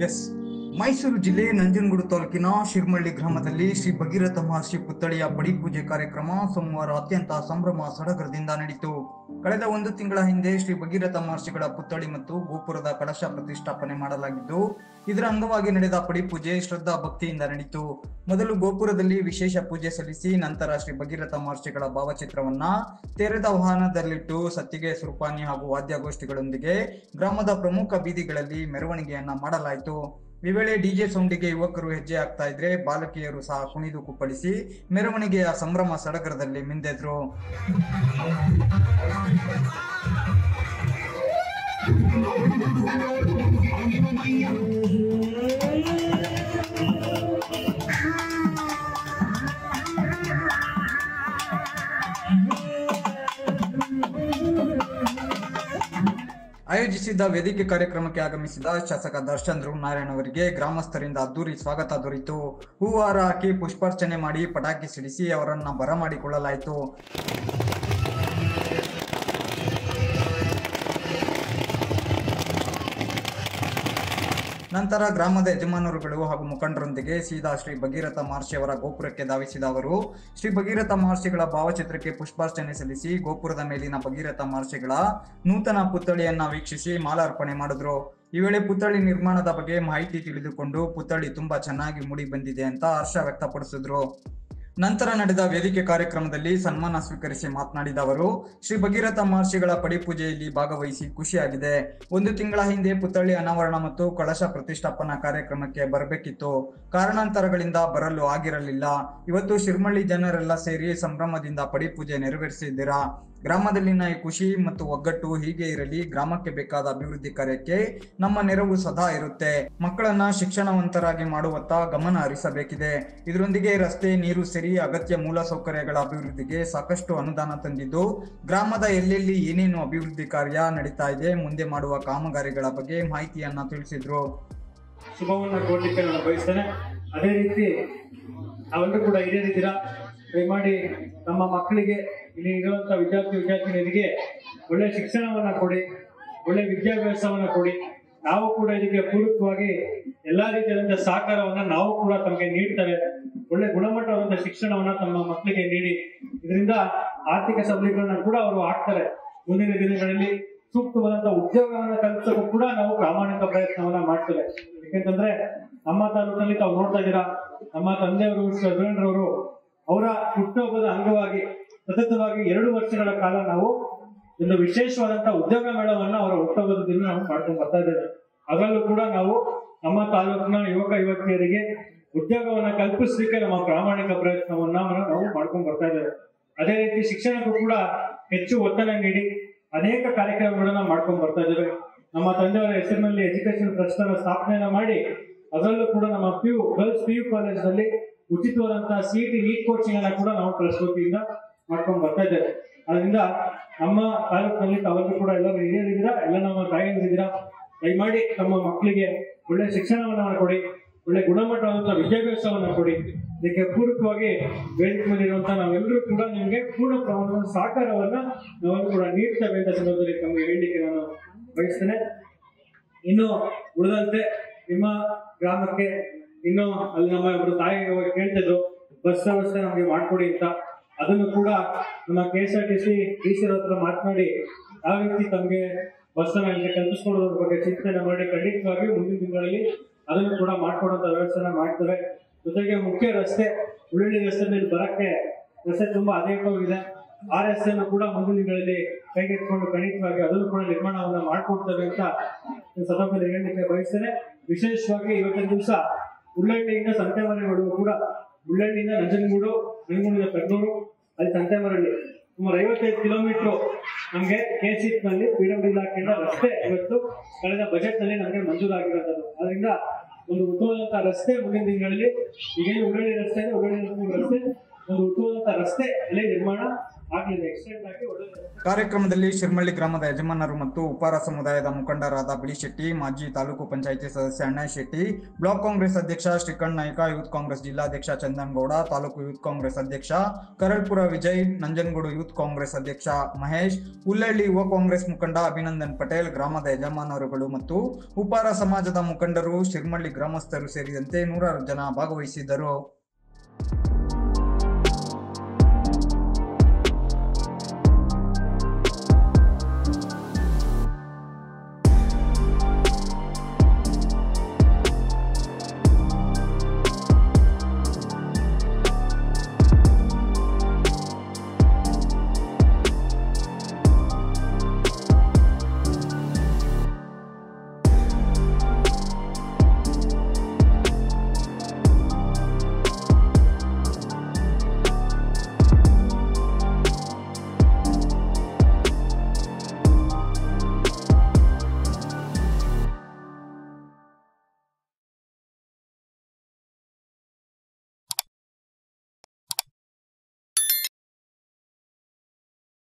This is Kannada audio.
ಎಸ್ ಮೈಸೂರು ಜಿಲ್ಲೆ ನಂಜನಗೂಡು ತಾಲೂಕಿನ ಶಿರ್ಮಳ್ಳಿ ಗ್ರಾಮದಲ್ಲಿ ಶ್ರೀ ಭಗೀರಥ ಮಹರ್ಷಿ ಪುತ್ಥಳಿಯ ಪಡಿಪೂಜೆ ಕಾರ್ಯಕ್ರಮ ಸೋಮವಾರ ಅತ್ಯಂತ ಸಂಭ್ರಮ ಸಡಗರದಿಂದ ನಡೆಯಿತು. ಕಳೆದ 1 ತಿಂಗಳ ಹಿಂದೆ ಶ್ರೀ ಭಗೀರಥ ಮಹರ್ಷಿಗಳ ಪುತ್ಥಳಿ ಮತ್ತು ಗೋಪುರದ ಕಳಶ ಪ್ರತಿಷ್ಠಾಪನೆ ಮಾಡಲಾಗಿದ್ದು, ಇದರ ಅಂಗವಾಗಿ ನಡೆದ ಪಡಿಪೂಜೆ ಶ್ರದ್ಧಾ ಭಕ್ತಿಯಿಂದ ನಡೆಯಿತು. ಮೊದಲು ಗೋಪುರದಲ್ಲಿ ವಿಶೇಷ ಪೂಜೆ ಸಲ್ಲಿಸಿ ನಂತರ ಶ್ರೀ ಭಗೀರಥ ಮಹರ್ಷಿಗಳ ಭಾವಚಿತ್ರವನ್ನ ತೆರೆದ ವಾಹನದಲ್ಲಿಟ್ಟು ಸತ್ತಿಗೆ ಸುರ್ಪಾನಿ ಹಾಗೂ ವಾದ್ಯಗೋಷ್ಠಿಗಳೊಂದಿಗೆ ಗ್ರಾಮದ ಪ್ರಮುಖ ಬೀದಿಗಳಲ್ಲಿ ಮೆರವಣಿಗೆಯನ್ನ ಮಾಡಲಾಯಿತು. ಈ ವೇಳೆ ಡಿಜೆ ಸೌಂಡಿಗೆ ಯುವಕರು ಹೆಜ್ಜೆ ಹಾಕ್ತಾ ಇದ್ರೆ ಬಾಲಕಿಯರು ಸಹ ಕುಣಿದು ಕುಪ್ಪಳಿಸಿ ಮೆರವಣಿಗೆಯ ಸಂಭ್ರಮ ಸಡಗರದಲ್ಲಿ ಮಿಂದೆದ್ರು. ಆಯೋಜಿಸಿದ್ದ ವೇದಿಕೆ ಕಾರ್ಯಕ್ರಮಕ್ಕೆ ಆಗಮಿಸಿದ ಶಾಸಕ ದರ್ಶನ್ ನಾರಾಯಣ್ ಅವರಿಗೆ ಗ್ರಾಮಸ್ಥರಿಂದ ಅದ್ದೂರಿ ಸ್ವಾಗತ ದೊರೆಯಿತು. ಹೂವಾರ ಹಾಕಿ ಪುಷ್ಪಾರ್ಚನೆ ಮಾಡಿ ಪಟಾಕಿ ಸಿಡಿಸಿ ಅವರನ್ನ ಬರಮಾಡಿಕೊಳ್ಳಲಾಯಿತು. ನಂತರ ಗ್ರಾಮದ ಯಜಮಾನರುಗಳು ಹಾಗೂ ಮುಖಂಡರೊಂದಿಗೆ ಸೀದಾ ಶ್ರೀ ಭಗೀರಥ ಮಹರ್ಷಿ ಅವರ ಗೋಪುರಕ್ಕೆ ಧಾವಿಸಿದ ಅವರು ಶ್ರೀ ಭಗೀರಥ ಮಹರ್ಷಿಗಳ ಭಾವಚಿತ್ರಕ್ಕೆ ಪುಷ್ಪಾರ್ಚನೆ ಸಲ್ಲಿಸಿ ಗೋಪುರದ ಮೇಲಿನ ಭಗೀರಥ ಮಹರ್ಷಿಗಳ ನೂತನ ಪುತ್ಥಳಿಯನ್ನ ವೀಕ್ಷಿಸಿ ಮಾಲಾರ್ಪಣೆ ಮಾಡಿದ್ರು. ಈ ವೇಳೆ ಪುತ್ಥಳಿ ನಿರ್ಮಾಣದ ಬಗ್ಗೆ ಮಾಹಿತಿ ತಿಳಿದುಕೊಂಡು ಪುತ್ಥಳಿ ತುಂಬಾ ಚೆನ್ನಾಗಿ ಮೂಡಿ ಬಂದಿದೆ ಅಂತ ಹರ್ಷ ವ್ಯಕ್ತಪಡಿಸಿದ್ರು. ನಂತರ ನಡೆದ ವೇದಿಕೆ ಕಾರ್ಯಕ್ರಮದಲ್ಲಿ ಸನ್ಮಾನ ಸ್ವೀಕರಿಸಿ ಮಾತನಾಡಿದ ಅವರು ಶ್ರೀ ಭಗೀರಥ ಮಹರ್ಷಿಗಳ ಪಡಿಪೂಜೆಯಲ್ಲಿ ಭಾಗವಹಿಸಿ ಖುಷಿಯಾಗಿದೆ. 1 ತಿಂಗಳ ಹಿಂದೆ ಪುತ್ಥಳಿ ಅನಾವರಣ ಮತ್ತು ಕಳಶ ಪ್ರತಿಷ್ಠಾಪನಾ ಕಾರ್ಯಕ್ರಮಕ್ಕೆ ಬರಬೇಕಿತ್ತು. ಕಾರಣಾಂತರಗಳಿಂದ ಬರಲು ಆಗಿರಲಿಲ್ಲ. ಇವತ್ತು ಶಿರ್ಮಳ್ಳಿ ಜನರೆಲ್ಲ ಸೇರಿ ಸಂಭ್ರಮದಿಂದ ಪಡಿಪೂಜೆ ನೆರವೇರಿಸಿದ್ದೀರಾ. ಗ್ರಾಮದಲ್ಲಿನ ಈ ಖುಷಿ ಮತ್ತು ಒಗ್ಗಟ್ಟು ಹೀಗೆ ಇರಲಿ. ಗ್ರಾಮಕ್ಕೆ ಬೇಕಾದ ಅಭಿವೃದ್ಧಿ ಕಾರ್ಯಕ್ಕೆ ನಮ್ಮ ನೆರವು ಸದಾ ಇರುತ್ತೆ. ಮಕ್ಕಳನ್ನ ಶಿಕ್ಷಣವಂತರಾಗಿ ಮಾಡುವತ್ತ ಗಮನ ಹರಿಸಬೇಕಿದೆ. ಇದರೊಂದಿಗೆ ರಸ್ತೆ, ನೀರು ಸೇರಿ ಅಗತ್ಯ ಮೂಲ ಸೌಕರ್ಯಗಳ ಅಭಿವೃದ್ಧಿಗೆ ಸಾಕಷ್ಟು ಅನುದಾನ ತಂದಿದ್ದು, ಗ್ರಾಮದ ಎಲ್ಲೆಲ್ಲಿ ಏನೇನು ಅಭಿವೃದ್ಧಿ ಕಾರ್ಯ ನಡೀತಾ ಇದೆ, ಮುಂದೆ ಮಾಡುವ ಕಾಮಗಾರಿಗಳ ಬಗ್ಗೆ ಮಾಹಿತಿಯನ್ನ ತಿಳಿಸಿದ್ರು. ಶುಭವನ್ನ ಕೊಡ್ಲಿಕ್ಕೆ ನಾನು ಬಯಸ್ತೇನೆ. ಅದೇ ರೀತಿ ನಾವೆಲ್ಲರೂ ಕೂಡ ಹಿರಿಯರಿದ್ದೀರಾ. ದಯಮಾಡಿ ನಮ್ಮ ಮಕ್ಕಳಿಗೆ, ಇಲ್ಲಿ ಇರುವಂತಹ ವಿದ್ಯಾರ್ಥಿನಿಯರಿಗೆ ಒಳ್ಳೆ ಶಿಕ್ಷಣವನ್ನ ಕೊಡಿ, ಒಳ್ಳೆ ವಿದ್ಯಾಭ್ಯಾಸವನ್ನ ಕೊಡಿ. ನಾವು ಕೂಡ ಇದಕ್ಕೆ ಪೂರಕವಾಗಿ ಎಲ್ಲಾ ರೀತಿಯಾದಂತಹ ಸಹಕಾರವನ್ನ ನಾವು ಕೂಡ ತಮಗೆ ನೀಡ್ತೇವೆ. ಒಳ್ಳೆ ಗುಣಮಟ್ಟವಾದಂತಹ ಶಿಕ್ಷಣವನ್ನ ತಮ್ಮ ಮಕ್ಕಳಿಗೆ ನೀಡಿ, ಇದರಿಂದ ಆರ್ಥಿಕ ಸಬಲೀಕರಣ ಕೂಡ ಅವರು ಆಗ್ತಾರೆ. ಮುಂದಿನ ದಿನಗಳಲ್ಲಿ ಸೂಕ್ತವಾದಂತಹ ಉದ್ಯೋಗವನ್ನ ಕಲ್ಪಿಸೋಕ್ಕೂ ಕೂಡ ನಾವು ಪ್ರಾಮಾಣಿಕ ಪ್ರಯತ್ನವನ್ನ ಮಾಡ್ತೇವೆ. ಯಾಕೆಂತಂದ್ರೆ ನಮ್ಮ ತಾಲೂಕಿನಲ್ಲಿ ತಾವು ನೋಡ್ತಾ ಇದ್ದೀರಾ, ನಮ್ಮ ತಂದೆಯವರು ಶ್ರೀರವರು ಅವರ ಹುಟ್ಟುಹಬ್ಬದ ಅಂಗವಾಗಿ ಸತತವಾಗಿ 2 ವರ್ಷಗಳ ಕಾಲ ನಾವು ಒಂದು ವಿಶೇಷವಾದಂತಹ ಉದ್ಯೋಗ ಮೇಳವನ್ನ ಅವರ ಹುಟ್ಟುಹಬ್ಬದ ದಿನ ನಾವು ಮಾಡ್ಕೊಂಡು ಬರ್ತಾ ಇದ್ದೇವೆ. ಅದರಲ್ಲೂ ಕೂಡ ನಾವು ನಮ್ಮ ತಾಲೂಕಿನ ಯುವಕ ಯುವತಿಯರಿಗೆ ಉದ್ಯೋಗವನ್ನ ಕಲ್ಪಿಸಲಿಕ್ಕೆ ನಮ್ಮ ಪ್ರಾಮಾಣಿಕ ಪ್ರಯತ್ನವನ್ನ ನಾವು ಮಾಡ್ಕೊಂಡು ಬರ್ತಾ ಇದ್ದೇವೆ. ಅದೇ ರೀತಿ ಶಿಕ್ಷಣಕ್ಕೂ ಕೂಡ ಹೆಚ್ಚು ಒತ್ತಡ ನೀಡಿ ಅನೇಕ ಕಾರ್ಯಕ್ರಮಗಳನ್ನ ಮಾಡ್ಕೊಂಡು ಬರ್ತಾ ಇದ್ದೇವೆ. ನಮ್ಮ ತಂದೆಯವರ ಹೆಸರಿನಲ್ಲಿ ಎಜುಕೇಶನ್ ಟ್ರಸ್ಟ್ ಅನ್ನ ಸ್ಥಾಪನೆಯನ್ನ ಮಾಡಿ ಅದರಲ್ಲೂ ಕೂಡ ನಮ್ಮ ಗರ್ಲ್ಸ್ PU ಕಾಲೇಜ್ನಲ್ಲಿ ಉಚಿತವಾದಂತಹ CET ನೀಟ್ ಕೋಚಿಂಗ್ ಅನ್ನ ಕೂಡ ನಾವು ಟ್ರಸ್ಟ್ ವತಿಯಿಂದ ಮಾಡ್ಕೊಂಡು ಬರ್ತಾ ಇದ್ದೇವೆ. ಅದರಿಂದ ನಮ್ಮ ತಾಲೂಕಿನಲ್ಲಿ ತಾವೆಲ್ಲರೂ ಕೂಡ ಎಲ್ಲರೂ ಹಿರಿಯರಿದ್ದೀರಾ, ಎಲ್ಲ ನಮ್ಮ ತಾಯಿಯರಿದ್ದೀರಾ. ದಯಮಾಡಿ ನಮ್ಮ ಮಕ್ಕಳಿಗೆ ಒಳ್ಳೆ ಶಿಕ್ಷಣವನ್ನ ಕೊಡಿ, ಒಳ್ಳೆ ಗುಣಮಟ್ಟವಾದಂತಹ ವಿದ್ಯಾಭ್ಯಾಸವನ್ನ ಕೊಡಿ. ಇದಕ್ಕೆ ಪೂರಕವಾಗಿ ವೇದಿಕೆ ಮೇಲಿರುವಂತಹ ನಾವೆಲ್ಲರೂ ಕೂಡ ನಿಮಗೆ ಪೂರ್ಣ ಪ್ರಮಾಣದ ಸಹಕಾರವನ್ನ ನಾವೆಲ್ಲರೂ ಕೂಡ ನೀಡ್ತೇವೆ ಅಂತ ಸಂದರ್ಭದಲ್ಲಿ ತಮಗೆ ಹೇಳಲಿಕ್ಕೆ ನಾನು ಬಯಸ್ತೇನೆ. ಇನ್ನು ಉಳಿದಂತೆ ನಿಮ್ಮ ಗ್ರಾಮಕ್ಕೆ ಇನ್ನು ಅಲ್ಲಿ ನಮ್ಮ ಒಬ್ಬರು ತಾಯಿ ಕೇಳ್ತಿದ್ರು ಬಸ್ ವ್ಯವಸ್ಥೆ ನಮಗೆ ಮಾಡ್ಕೊಡಿ ಅಂತ. ಅದನ್ನು ಕೂಡ ನಮ್ಮ KSRTC DC ಹತ್ರ ಮಾತನಾಡಿ ಯಾವ ರೀತಿ ತಮಗೆ ಬಸ್ ಅನ್ನ ಕಲ್ಪಿಸ್ಕೊಡೋದ್ರ ಬಗ್ಗೆ ಚಿಂತನೆ ಮಾಡಿ ಖಂಡಿತವಾಗಿ ಮುಂದಿನ ದಿನಗಳಲ್ಲಿ ಅದನ್ನು ಕೂಡ ಮಾಡ್ಕೊಡುವಂತ ವ್ಯವಸ್ಥೆನ ಮಾಡ್ತೇವೆ. ಜೊತೆಗೆ ಮುಖ್ಯ ರಸ್ತೆ ಉಳ್ಳಳ್ಳಿ ರಸ್ತೆ ಮೇಲೆ ಬರಕ್ಕೆ ರಸ್ತೆ ತುಂಬಾ ಅನೇಕವಾಗಿದೆ. ಆ ರಸ್ತೆಯನ್ನು ಕೂಡ ಮುಂದಿನ ದಿನಗಳಲ್ಲಿ ಕೈಗೆತ್ತಿಕೊಂಡು ಖಂಡಿತವಾಗಿ ಅದನ್ನು ಕೂಡ ನಿರ್ಮಾಣವನ್ನ ಮಾಡ್ಕೊಡ್ತೇವೆ ಅಂತ ಸಂದರ್ಭದಲ್ಲಿ ಹೇಳಲಿಕ್ಕೆ ಬಯಸ್ತೇನೆ. ವಿಶೇಷವಾಗಿ ಇವತ್ತಿನ ದಿವಸ ಉಳ್ಳಳ್ಳಿಯಿಂದ ಸಂತೆಮರಳಿವರೆಗೂ ಕೂಡ, ಉಳ್ಳಳ್ಳಿಯಿಂದ ನಂಜನಗೂಡು, ನಂಜನಗೂಡಿಂದ ಕಣ್ಣೂರು, ಅಲ್ಲಿ ಸಂತೆಮರಳಿ ಸುಮಾರು 55 ಕಿಲೋಮೀಟರ್ ನಮಗೆ KSRTC PWD ಇಲಾಖೆಯಿಂದ ರಸ್ತೆ ಇವತ್ತು ಕಳೆದ ಬಜೆಟ್ ನಲ್ಲಿ ನಮಗೆ ಮಂಜೂರಾಗಿರುವಂತದ್ದು. ಅದರಿಂದ ಒಂದು ಉತ್ತಮವಾದಂತಹ ರಸ್ತೆ ಮುಂದಿನ ದಿನಗಳಲ್ಲಿ ಈಗೇನು ಉಳ್ಳಳ್ಳಿ ರಸ್ತೆ ಇದೆ, ಉಳ್ಳಳ್ಳಿ ರಸ್ತೆ ಒಂದು ಉತ್ತಮವಾದಂತಹ ರಸ್ತೆ ಅಲ್ಲಿ ನಿರ್ಮಾಣ ಆಗ್ಲಿದೆ ಎಕ್ಸ್ಟೆಂಡ್ ಆಗಿ ಒಳ್ಳೆ ಕಾರ್ಯಕ್ರಮದಲ್ಲಿ ಶಿರ್ಮಳ್ಳಿ ಗ್ರಾಮದ ಯಜಮಾನರು ಮತ್ತು ಉಪಾರ ಸಮುದಾಯದ ಮುಖಂಡರಾದ ಬಿಳಿಶೆಟ್ಟಿ, ಮಾಜಿ ತಾಲೂಕು ಪಂಚಾಯಿತಿ ಸದಸ್ಯ ಅಣ್ಣಯ್ಯ ಶೆಟ್ಟಿ, ಬ್ಲಾಕ್ ಕಾಂಗ್ರೆಸ್ ಅಧ್ಯಕ್ಷ ಶ್ರೀಕಂಠ ನಾಯ್ಕ, ಯೂತ್ ಕಾಂಗ್ರೆಸ್ ಜಿಲ್ಲಾಧ್ಯಕ್ಷ ಚಂದನ್ ಗೌಡ, ತಾಲೂಕು ಯೂತ್ ಕಾಂಗ್ರೆಸ್ ಅಧ್ಯಕ್ಷ ಕರಳ್ಪುರ ವಿಜಯ್, ನಂಜನಗೂಡು ಯೂತ್ ಕಾಂಗ್ರೆಸ್ ಅಧ್ಯಕ್ಷ ಮಹೇಶ್, ಹುಲ್ಲಳ್ಳಿ ಯುವ ಕಾಂಗ್ರೆಸ್ ಮುಖಂಡ ಅಭಿನಂದನ್ ಪಟೇಲ್, ಗ್ರಾಮದ ಯಜಮಾನರುಗಳು ಮತ್ತು ಉಪಾರ ಸಮಾಜದ ಮುಖಂಡರು, ಶಿರ್ಮಳ್ಳಿ ಗ್ರಾಮಸ್ಥರು ಸೇರಿದಂತೆ 100 ಜನ ಭಾಗವಹಿಸಿದ್ದರು.